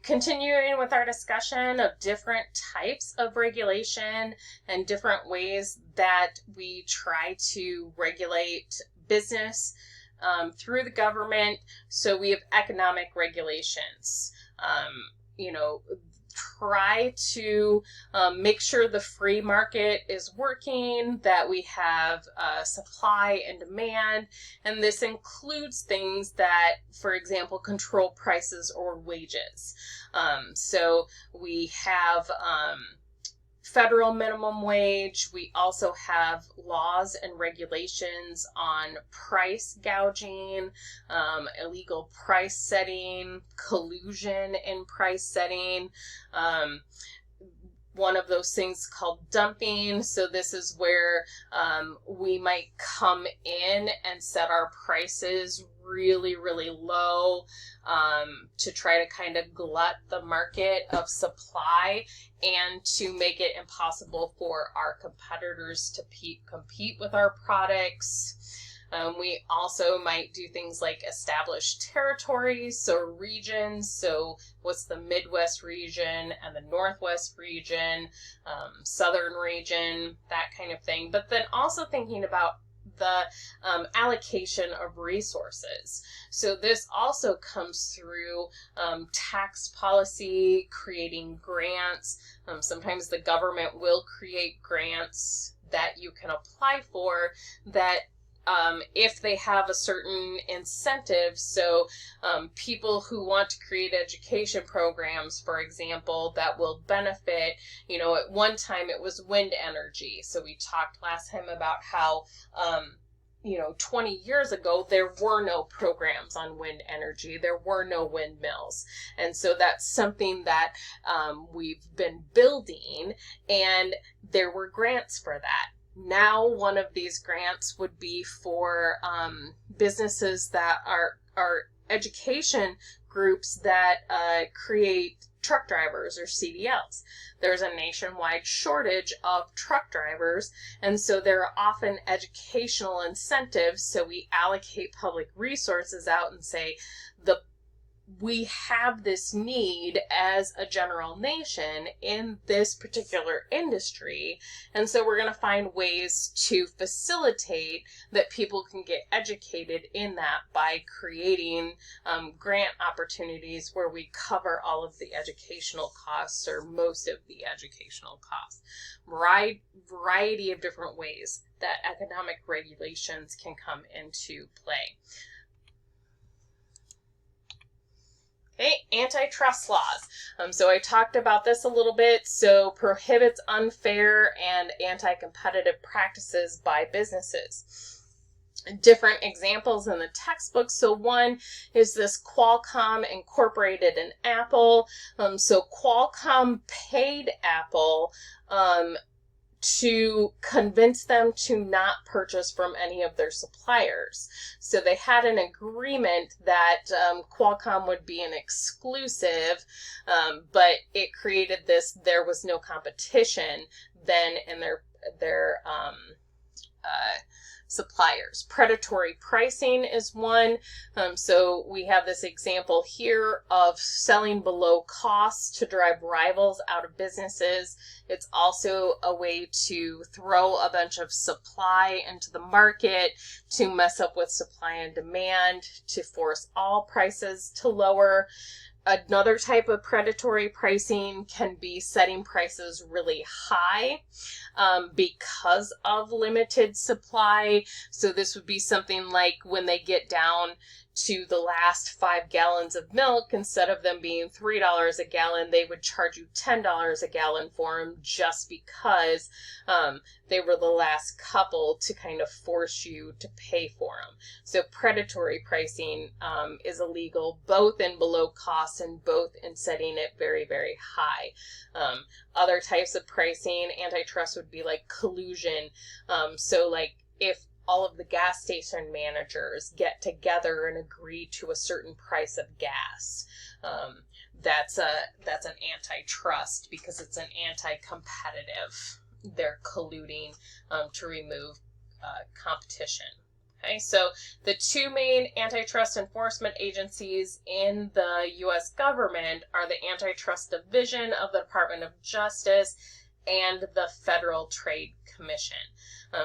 Continuing with our discussion of different types of regulation and different ways that we try to regulate business through the government. So we have economic regulations. You know, try to make sure the free market is working, that we have supply and demand, and this includes things that, for example, control prices or wages. So we have federal minimum wage. We also have laws and regulations on price gouging, illegal price setting, collusion in price setting. One of those things called dumping. So this is where we might come in and set our prices really, really low to try to kind of glut the market of supply and to make it impossible for our competitors to compete with our products. We also might do things like establish territories or regions. So what's the Midwest region and the Northwest region, Southern region, that kind of thing. But then also thinking about the allocation of resources. So this also comes through tax policy, creating grants. Sometimes the government will create grants that you can apply for that if they have a certain incentive. So people who want to create education programs, for example, that will benefit, you know, at one time it was wind energy. So we talked last time about how, 20 years ago, there were no programs on wind energy. There were no windmills. And so that's something that we've been building, and there were grants for that. Now, one of these grants would be for businesses that are education groups that create truck drivers or CDLs. There's a nationwide shortage of truck drivers, and so there are often educational incentives. So we allocate public resources out and say, we have this need as a general nation in this particular industry, and so we're going to find ways to facilitate that people can get educated in that by creating grant opportunities where we cover all of the educational costs or most of the educational costs. Variety of different ways that economic regulations can come into play. Okay, antitrust laws. So I talked about this a little bit. So prohibits unfair and anti-competitive practices by businesses. Different examples in the textbook. So one is this Qualcomm Incorporated and Apple. So Qualcomm paid Apple to convince them to not purchase from any of their suppliers. So they had an agreement that Qualcomm would be an exclusive, but it created this, there was no competition then in their suppliers. Predatory pricing is one. So we have this example here of selling below cost to drive rivals out of businesses. It's also a way to throw a bunch of supply into the market to mess up with supply and demand, to force all prices to lower. Another type of predatory pricing can be setting prices really high because of limited supply. So this would be something like when they get down to the last 5 gallons of milk, instead of them being $3 a gallon, they would charge you $10 a gallon for them just because they were the last couple to kind of force you to pay for them. So predatory pricing is illegal, both in below cost and both in setting it very, very high. Other types of pricing, antitrust would be like collusion. So like if all of the gas station managers get together and agree to a certain price of gas, that's an antitrust because it's an anti-competitive. They're colluding to remove competition. Okay, so the two main antitrust enforcement agencies in the U.S. government are the Antitrust Division of the Department of Justice and the Federal Trade Commission.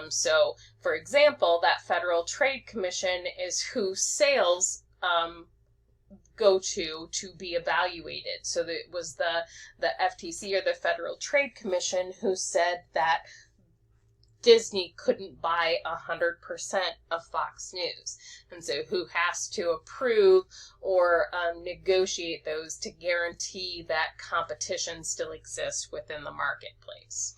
So, for example, that Federal Trade Commission is who sales go to be evaluated. So it was the FTC, or the Federal Trade Commission, who said that Disney couldn't buy 100% of Fox News. And so who has to approve or negotiate those to guarantee that competition still exists within the marketplace?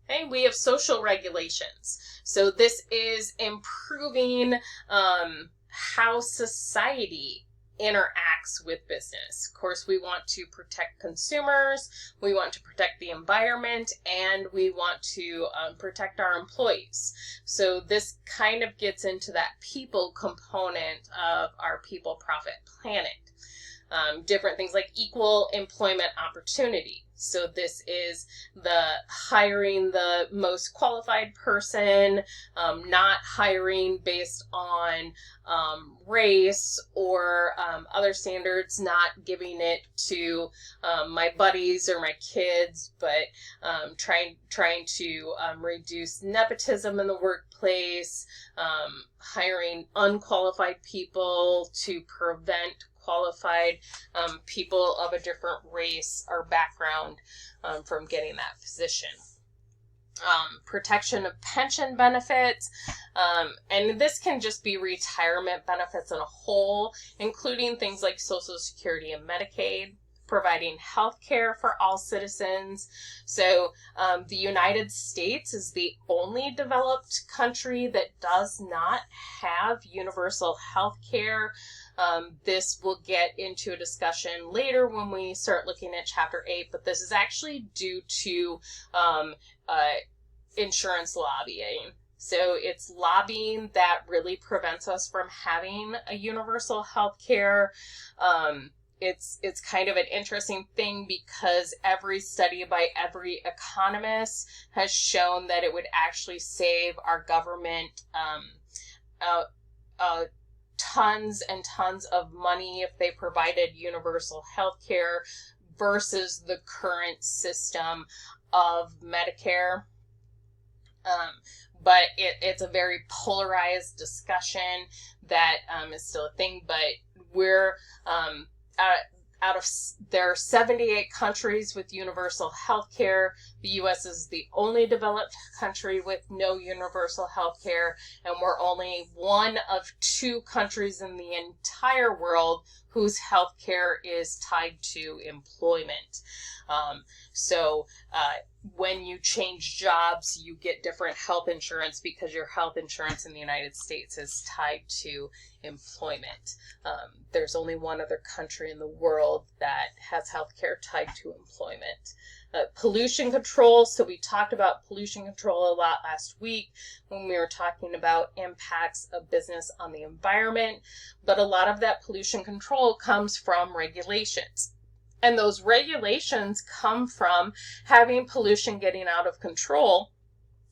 Okay, we have social regulations. So this is improving how society interacts with business. Of course, we want to protect consumers, we want to protect the environment, and we want to protect our employees. So this kind of gets into that people component of our people, profit, planet. Different things like equal employment opportunity. So this is the hiring the most qualified person, not hiring based on race or other standards, not giving it to my buddies or my kids, but trying to reduce nepotism in the workplace, hiring unqualified people to prevent qualified people of a different race or background from getting that position. Protection of pension benefits, and this can just be retirement benefits in a whole, including things like Social Security and Medicaid, providing health care for all citizens. So the United States is the only developed country that does not have universal health care. This will get into a discussion later when we start looking at Chapter 8, but this is actually due to insurance lobbying. So it's lobbying that really prevents us from having a universal health care. It's kind of an interesting thing because every study by every economist has shown that it would actually save our government tons and tons of money if they provided universal health care versus the current system of Medicare. But it's a very polarized discussion that is still a thing, but we're there are 78 countries with universal health care. The U.S. is the only developed country with no universal health care, and we're only one of 2 countries in the entire world whose health care is tied to employment. So when you change jobs, you get different health insurance because your health insurance in the United States is tied to employment. There's only one other country in the world that has health care tied to employment. Pollution control. So we talked about pollution control a lot last week when we were talking about impacts of business on the environment. But a lot of that pollution control comes from regulations. And those regulations come from having pollution getting out of control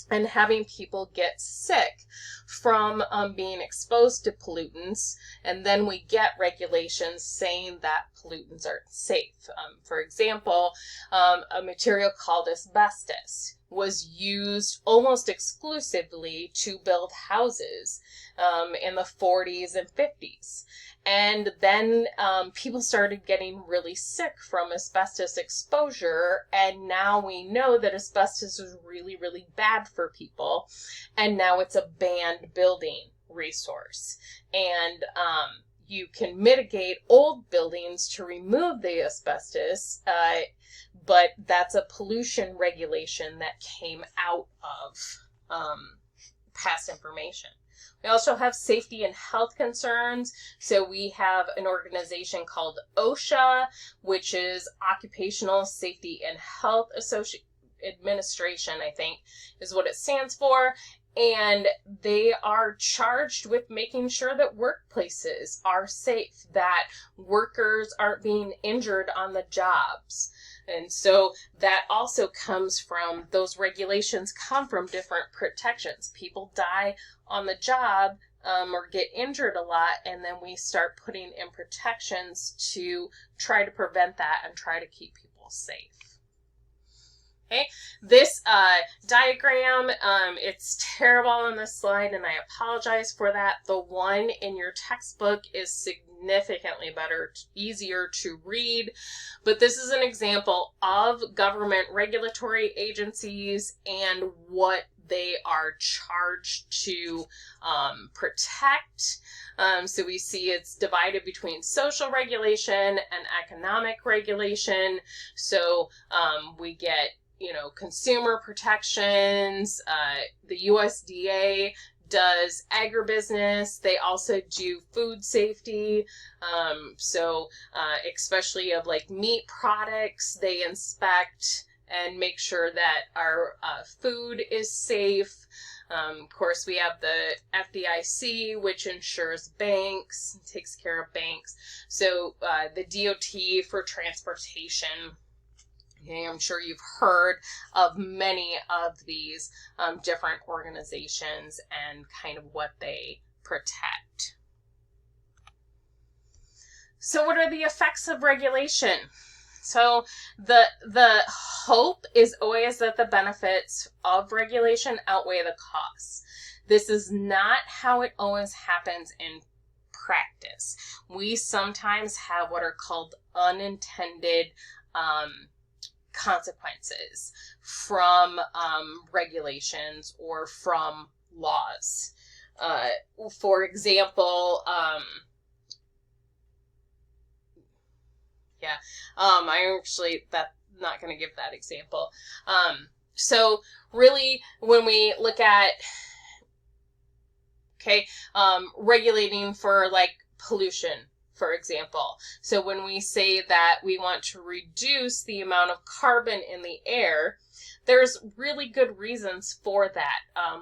and having people get sick from being exposed to pollutants. And then we get regulations saying that pollutants aren't safe. For example, a material called asbestos was used almost exclusively to build houses in the 40s and 50s. And then people started getting really sick from asbestos exposure, and now we know that asbestos is really, really bad for people, and now it's a banned building resource. And you can mitigate old buildings to remove the asbestos, but that's a pollution regulation that came out of past information. We also have safety and health concerns. So we have an organization called OSHA, which is Occupational Safety and Health Administration, I think is what it stands for. And they are charged with making sure that workplaces are safe, that workers aren't being injured on the jobs. And so that also comes from, those regulations come from different protections. People die on the job or get injured a lot, and then we start putting in protections to try to prevent that and try to keep people safe. Okay, this diagram, it's terrible on this slide, and I apologize for that. The one in your textbook is significantly better, easier to read, but this is an example of government regulatory agencies and what they are charged to protect. So we see it's divided between social regulation and economic regulation. So we get, consumer protections. The USDA does agribusiness. They also do food safety. Especially of like meat products, they inspect and make sure that our food is safe. Of course, we have the FDIC, which insures banks, takes care of banks. So the DOT for transportation. Okay, I'm sure you've heard of many of these different organizations and kind of what they protect. So what are the effects of regulation? So the hope is always that the benefits of regulation outweigh the costs. This is not how it always happens in practice. We sometimes have what are called unintended consequences from regulations or from laws. For example, I'm not going to give that example. So really, when we look at, regulating for like pollution, for example. So when we say that we want to reduce the amount of carbon in the air, there's really good reasons for that.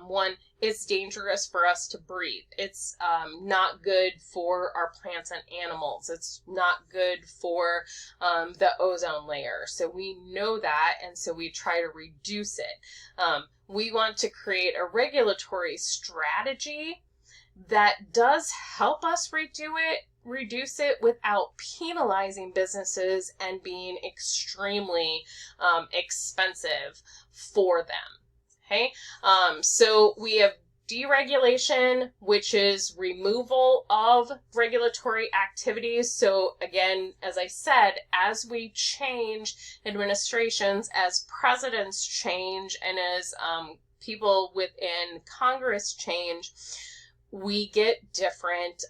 One, it's dangerous for us to breathe. It's not good for our plants and animals. It's not good for the ozone layer. So we know that, and so we try to reduce it. We want to create a regulatory strategy that does help us reduce it without penalizing businesses and being extremely expensive for them. Okay, so we have deregulation, which is removal of regulatory activities. So again, as I said, as we change administrations, as presidents change, and as people within Congress change, we get different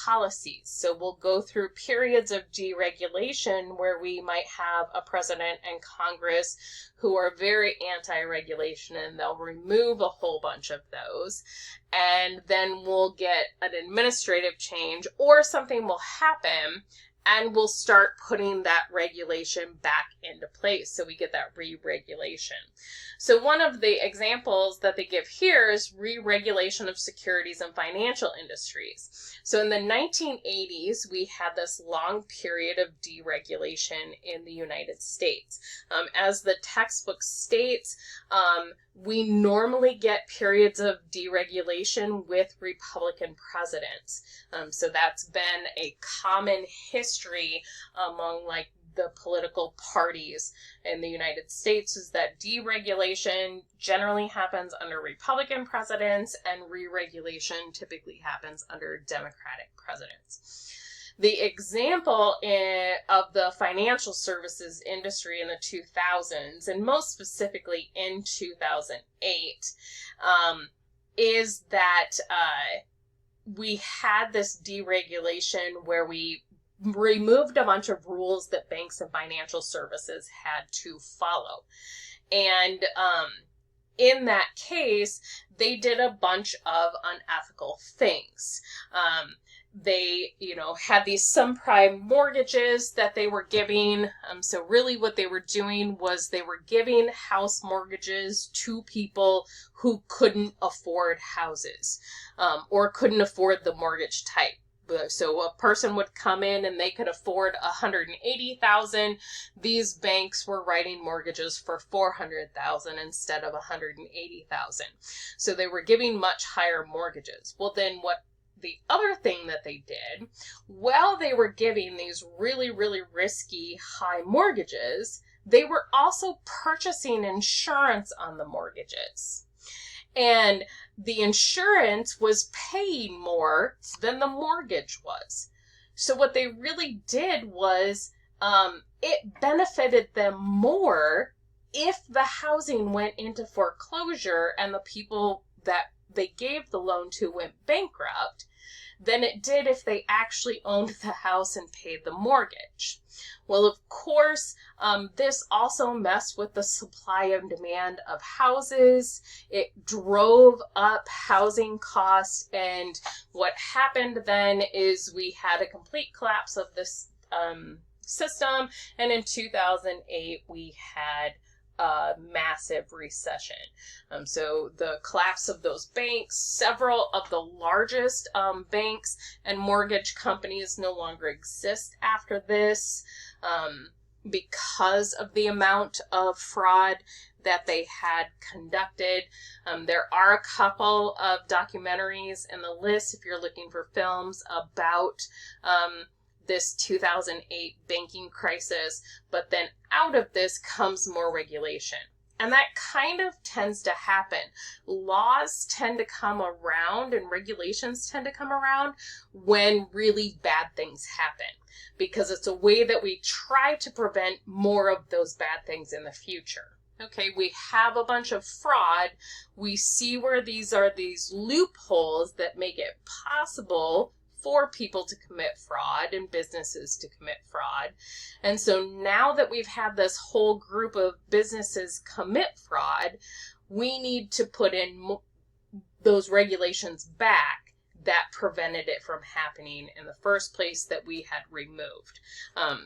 policies. So we'll go through periods of deregulation where we might have a president and Congress who are very anti-regulation, and they'll remove a whole bunch of those. And then we'll get an administrative change, or something will happen and we'll start putting that regulation back into place. So we get that re-regulation. So one of the examples that they give here is re-regulation of securities and financial industries. So in the 1980s, we had this long period of deregulation in the United States. As the textbook states, we normally get periods of deregulation with Republican presidents. So that's been a common history among like the political parties in the United States, is that deregulation generally happens under Republican presidents and re-regulation typically happens under Democratic presidents. The example of the financial services industry in the 2000s, and most specifically in 2008, is that we had this deregulation where we removed a bunch of rules that banks and financial services had to follow. And in that case, they did a bunch of unethical things. They, had these subprime mortgages that they were giving. So really what they were doing was they were giving house mortgages to people who couldn't afford houses or couldn't afford the mortgage type. So a person would come in and they could afford $180,000. These banks were writing mortgages for $400,000 instead of $180,000. So they were giving much higher mortgages. Well, then what the other thing that they did, while they were giving these really, really risky high mortgages, they were also purchasing insurance on the mortgages. And the insurance was paying more than the mortgage was. So what they really did was it benefited them more if the housing went into foreclosure and the people that they gave the loan to went bankrupt than it did if they actually owned the house and paid the mortgage. Well, of course, this also messed with the supply and demand of houses. It drove up housing costs, and what happened then is we had a complete collapse of this system, and in 2008 we had a massive recession. So the collapse of those banks, several of the largest banks and mortgage companies no longer exist after this because of the amount of fraud that they had conducted. There are a couple of documentaries in the list if you're looking for films about this 2008 banking crisis, but then out of this comes more regulation. And that kind of tends to happen. Laws tend to come around and regulations tend to come around when really bad things happen, because it's a way that we try to prevent more of those bad things in the future. Okay, we have a bunch of fraud. We see where these are these loopholes that make it possible for people to commit fraud and businesses to commit fraud. And so now that we've had this whole group of businesses commit fraud, we need to put in those regulations back that prevented it from happening in the first place that we had removed.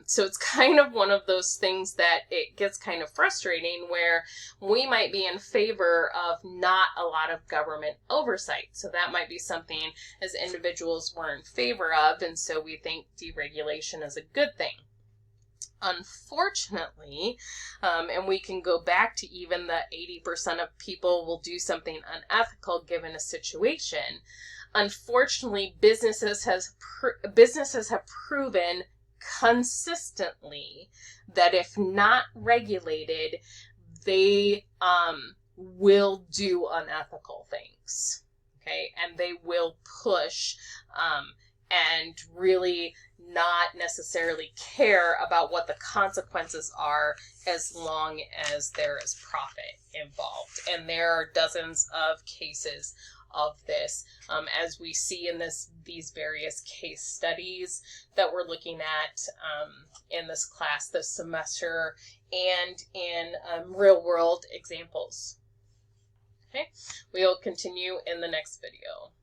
So it's kind of one of those things that it gets kind of frustrating where we might be in favor of not a lot of government oversight. So that might be something as individuals we're in favor of, and so we think deregulation is a good thing. Unfortunately, and we can go back to even the 80% of people will do something unethical given a situation. Unfortunately, businesses have proven consistently that if not regulated, they will do unethical things. Okay, and they will push and really not necessarily care about what the consequences are as long as there is profit involved. And there are dozens of cases of this, as we see in these various case studies that we're looking at in this class this semester and in real world examples. Okay, we'll continue in the next video.